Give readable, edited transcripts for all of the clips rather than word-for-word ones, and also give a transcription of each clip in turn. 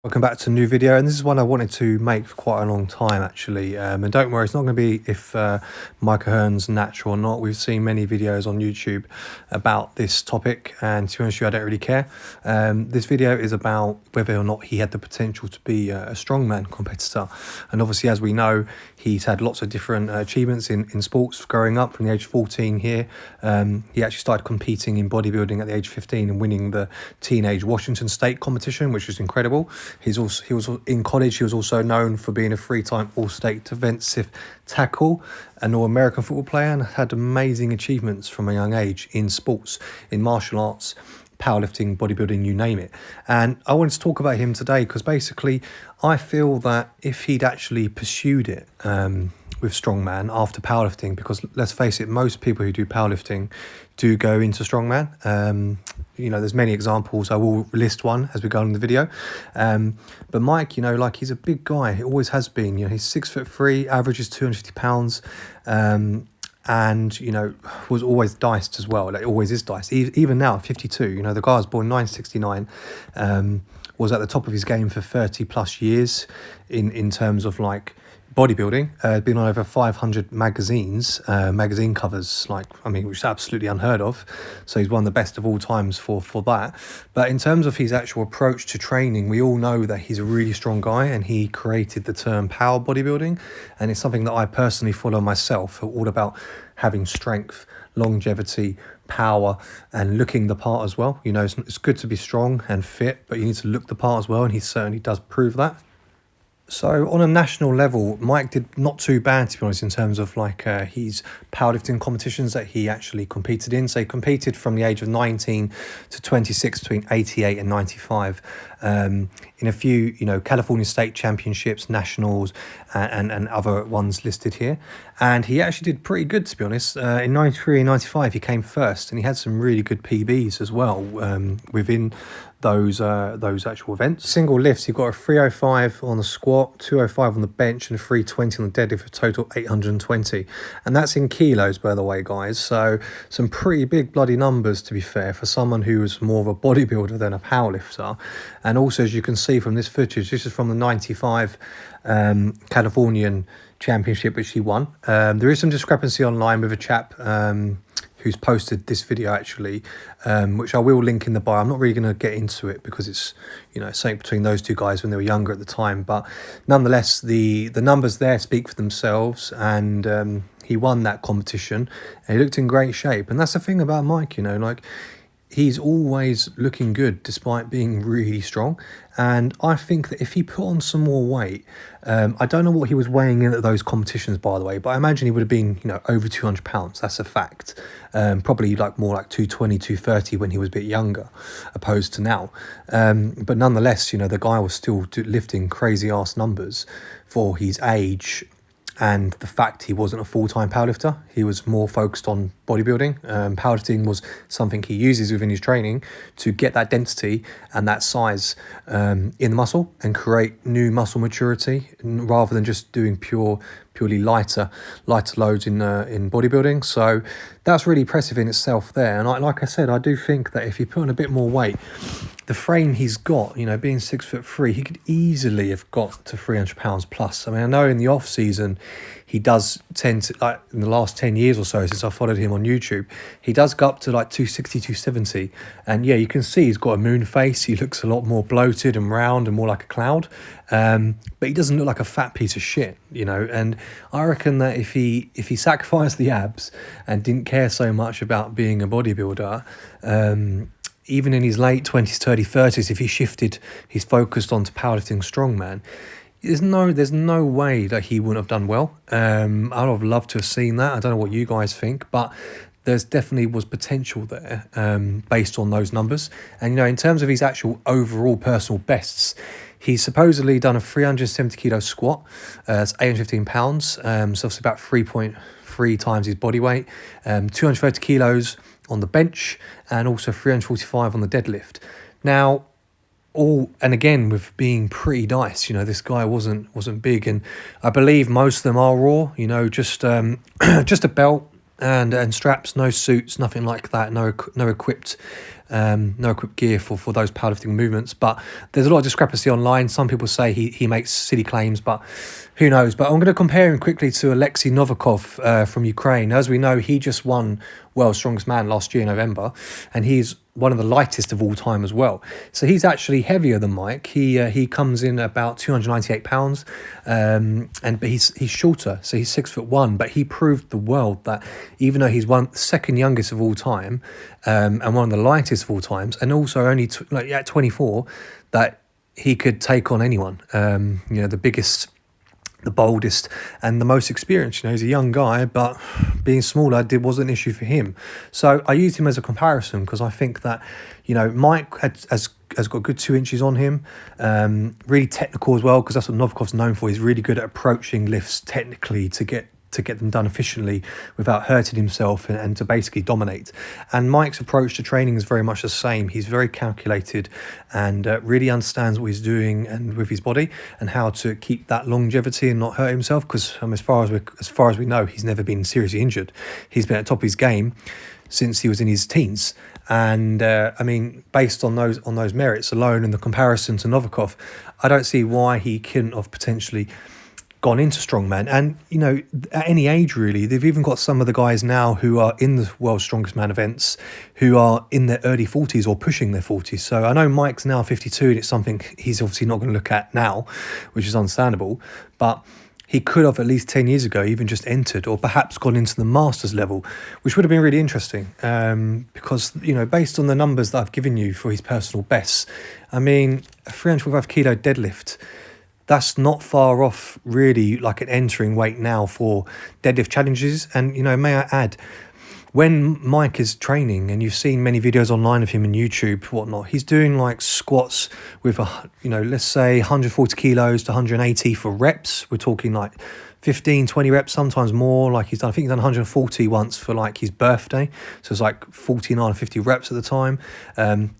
Welcome back to a new video, and this is one I wanted to make for quite a long time actually, and don't worry, it's not going to be if Mike Ahern's natural or not. We've seen many videos on YouTube about this topic, and to be honest with you, I don't really care. This video is about whether or not he had the potential to be a strongman competitor, and obviously, as we know, he's had lots of different achievements in sports growing up. From the age of 14 here, he actually started competing in bodybuilding at the age of 15 and winning the teenage Washington State competition, which was incredible. He was in college. He was also known for being a three-time All-State defensive tackle, an All-American football player, and had amazing achievements from a young age in sports, in martial arts, powerlifting, bodybuilding, you name it. And I wanted to talk about him today because basically I feel that if he'd actually pursued it with strongman after powerlifting, because let's face it, most people who do powerlifting do go into strongman. You know, there's many examples. I will list one as we go on in the video. But Mike, you know, like, he's a big guy. He always has been. You know, he's 6'3", averages 250 pounds. And, you know, was always diced as well. Like, always is diced. Even now at 52, you know, the guy was born 1969, was at the top of his game for 30 plus years in terms of like bodybuilding, been on over 500 magazines, magazine covers, like, I mean, which is absolutely unheard of. So he's one of the best of all times for that. But in terms of his actual approach to training, we all know that he's a really strong guy, and he created the term power bodybuilding. And it's something that I personally follow myself, all about having strength, longevity, power, and looking the part as well. You know, it's good to be strong and fit, but you need to look the part as well, and he certainly does prove that. So on a national level, Mike did not too bad, to be honest, in terms of like his powerlifting competitions that he actually competed in. So he competed from the age of 19 to 26 between 88 and 95 in a few, you know, California state championships, nationals, and other ones listed here. And he actually did pretty good, to be honest. In 93 and 95, he came first, and he had some really good PBs as well within those actual events. Single lifts, you've got a 305 on the squat, 205 on the bench, and 320 on the deadlift, for a total 820. And that's in kilos, by the way, guys. So some pretty big bloody numbers, to be fair, for someone who was more of a bodybuilder than a powerlifter. And also, as you can see from this footage, this is from the 95 Californian championship, which he won. There is some discrepancy online with a chap who's posted this video actually, which I will link in the bio. I'm not really going to get into it because it's, you know, something between those two guys when they were younger at the time. But nonetheless, the numbers there speak for themselves, and he won that competition, and he looked in great shape. And that's the thing about Mike, you know, like, he's always looking good despite being really strong. And I think that if he put on some more weight, I don't know what he was weighing in at those competitions, by the way, but I imagine he would have been, you know, over 200 pounds. That's a fact. Probably like more like 220, 230 when he was a bit younger, opposed to now. But nonetheless, you know, the guy was still lifting crazy ass numbers for his age. And the fact he wasn't a full-time powerlifter, he was more focused on bodybuilding. Powerlifting was something he uses within his training to get that density and that size in the muscle and create new muscle maturity, rather than just doing purely lighter loads in bodybuilding. So that's really impressive in itself there. And like I said, I do think that if he put on a bit more weight, the frame he's got, you know, being 6'3", he could easily have got to 300 pounds plus. I mean, I know in the off season, he does tend to, like, in the last 10 years or so, since I followed him on YouTube, he does go up to like 260, 270. And yeah, you can see he's got a moon face. He looks a lot more bloated and round and more like a cloud. But he doesn't look like a fat piece of shit, you know. And I reckon that if he sacrificed the abs and didn't care so much about being a bodybuilder, even in his late 20s, 30s, if he shifted his focus onto powerlifting strongman, there's no way that he wouldn't have done well. I'd have loved to have seen that. I don't know what you guys think, but there's definitely was potential there based on those numbers. And, you know, in terms of his actual overall personal bests, he's supposedly done a 370 kilo squat. That's 815 pounds. So it's about 3.3 times his body weight. 230 kilos on the bench, and also 345 on the deadlift. Now, and again, with being pretty nice, you know, this guy wasn't big, and I believe most of them are raw, you know, just a belt, and straps, no suits, nothing like that, no equipped gear for those powerlifting movements. But there's a lot of discrepancy online. Some people say he makes silly claims, but who knows. But I'm going to compare him quickly to Alexei Novikov from Ukraine. As we know, he just won World's Strongest Man last year in November, and he's one of the lightest of all time as well. So he's actually heavier than Mike. He comes in about 298 pounds, but he's shorter, so he's 6'1". But he proved the world that even though he's second youngest of all time, and one of the lightest of all times, and also only at 24, that he could take on anyone. The biggest, the boldest, and the most experienced. He's a young guy, but being smaller wasn't an issue for him. So I used him as a comparison because I think that, Mike has got a good 2 inches on him. Really technical as well, because that's what Novikov's known for. He's really good at approaching lifts technically to get them done efficiently without hurting himself and to basically dominate. And Mike's approach to training is very much the same. He's very calculated and really understands what he's doing and with his body and how to keep that longevity and not hurt himself, because as far as we know, he's never been seriously injured. He's been at the top of his game since he was in his teens. And based on those merits alone and the comparison to Novikov, I don't see why he couldn't have potentially gone into strongman. And at any age really, they've even got some of the guys now who are in the World's Strongest Man events who are in their early 40s or pushing their 40s. So I know Mike's now 52 and it's something he's obviously not going to look at now, which is understandable, but he could have at least 10 years ago even just entered or perhaps gone into the masters level, which would have been really interesting, because based on the numbers that I've given you for his personal bests, a 305 kilo deadlift, that's not far off really like an entering weight now for deadlift challenges. And may I add, when Mike is training, and you've seen many videos online of him on YouTube, whatnot, he's doing like squats with let's say 140 kilos to 180 for reps. We're talking like 15, 20 reps, sometimes more. I think he's done 140 once for like his birthday. So it's like 49 or 50 reps at the time.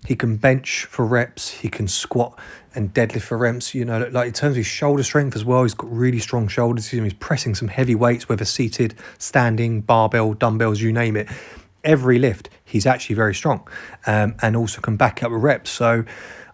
He can bench for reps. He can squat and deadlift for reps. In terms of his shoulder strength as well, he's got really strong shoulders. He's pressing some heavy weights, whether seated, standing, barbell, dumbbells, you name it. Every lift, he's actually very strong, and also can back up with reps. So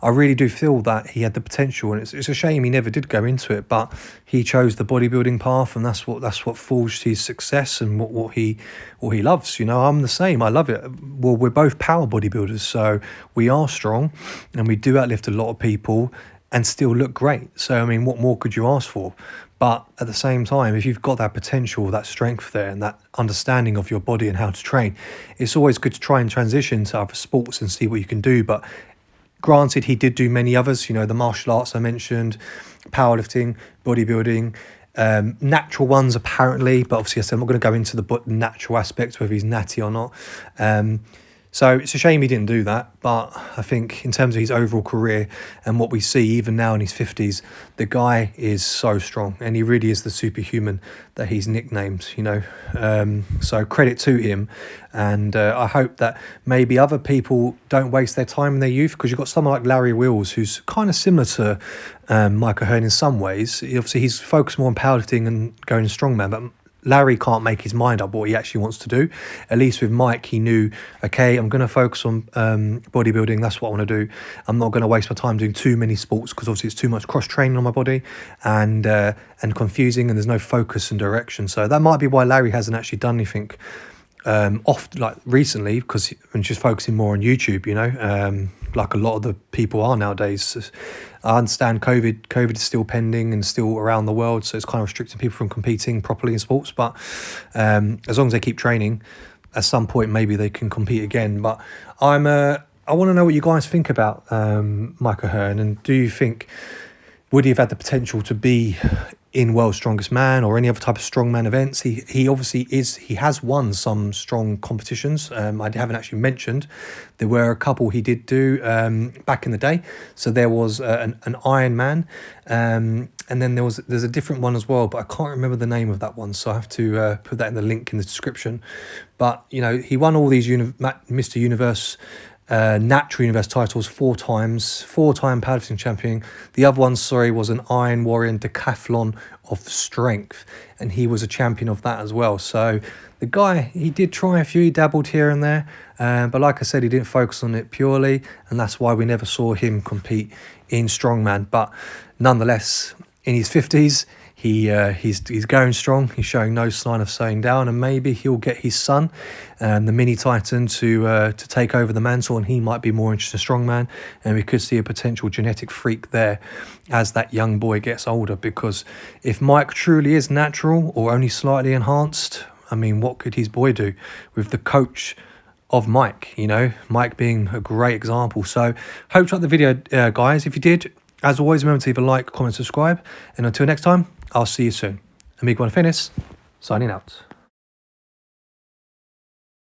I really do feel that he had the potential, and it's a shame he never did go into it, but he chose the bodybuilding path, and that's what forged his success and what he loves. I'm the same. I love it. Well, we're both power bodybuilders, so we are strong, and we do outlift a lot of people and still look great. So what more could you ask for? But at the same time, if you've got that potential, that strength there, and that understanding of your body and how to train, it's always good to try and transition to other sports and see what you can do. But granted, he did do many others, the martial arts I mentioned, powerlifting, bodybuilding, natural ones apparently, but obviously I said I'm not going to go into the natural aspects, whether he's natty or not. So it's a shame he didn't do that, but I think in terms of his overall career and what we see even now in his 50s, the guy is so strong, and he really is the superhuman that he's nicknamed, so credit to him. And I hope that maybe other people don't waste their time in their youth, because you've got someone like Larry Wheels, who's kind of similar to Mike Ahern in some ways. Obviously he's focused more on powerlifting and going strongman, but Larry can't make his mind up what he actually wants to do. At least with Mike, he knew, okay, I'm going to focus on bodybuilding. That's what I want to do. I'm not going to waste my time doing too many sports, because obviously it's too much cross-training on my body and confusing, and there's no focus and direction. So that might be why Larry hasn't actually done anything recently, because I'm just focusing more on YouTube, like a lot of the people are nowadays. I understand COVID is still pending and still around the world, so it's kind of restricting people from competing properly in sports. But as long as they keep training, at some point maybe they can compete again. But I want to know what you guys think about Mike Ahern, and do you think, would he have had the potential to be in World's Strongest Man or any other type of strongman events? He obviously he has won some strong competitions. I haven't actually mentioned, there were a couple he did do back in the day. So there was an Ironman, and then there's a different one as well, but I can't remember the name of that one, so I have to put that in the link in the description. But he won all these Mr. Universe natural universe titles 4 times, 4-time powerlifting champion. The other one, sorry, was an Iron Warrior Decathlon of Strength, and he was a champion of that as well. So the guy, he did try a few, he dabbled here and there, but like I said, he didn't focus on it purely, and that's why we never saw him compete in Strongman. But nonetheless, in his 50s, he's going strong. He's showing no sign of slowing down, and maybe he'll get his son, the Mini Titan, to take over the mantle, and he might be more interested in Strongman, and we could see a potential genetic freak there as that young boy gets older. Because if Mike truly is natural or only slightly enhanced, I mean, what could his boy do with the coach of Mike? You know, Mike being a great example. So hope you liked the video, guys. If you did, as always, remember to leave a like, comment, subscribe, and until next time, I'll see you soon. Amigo and Finis, signing out.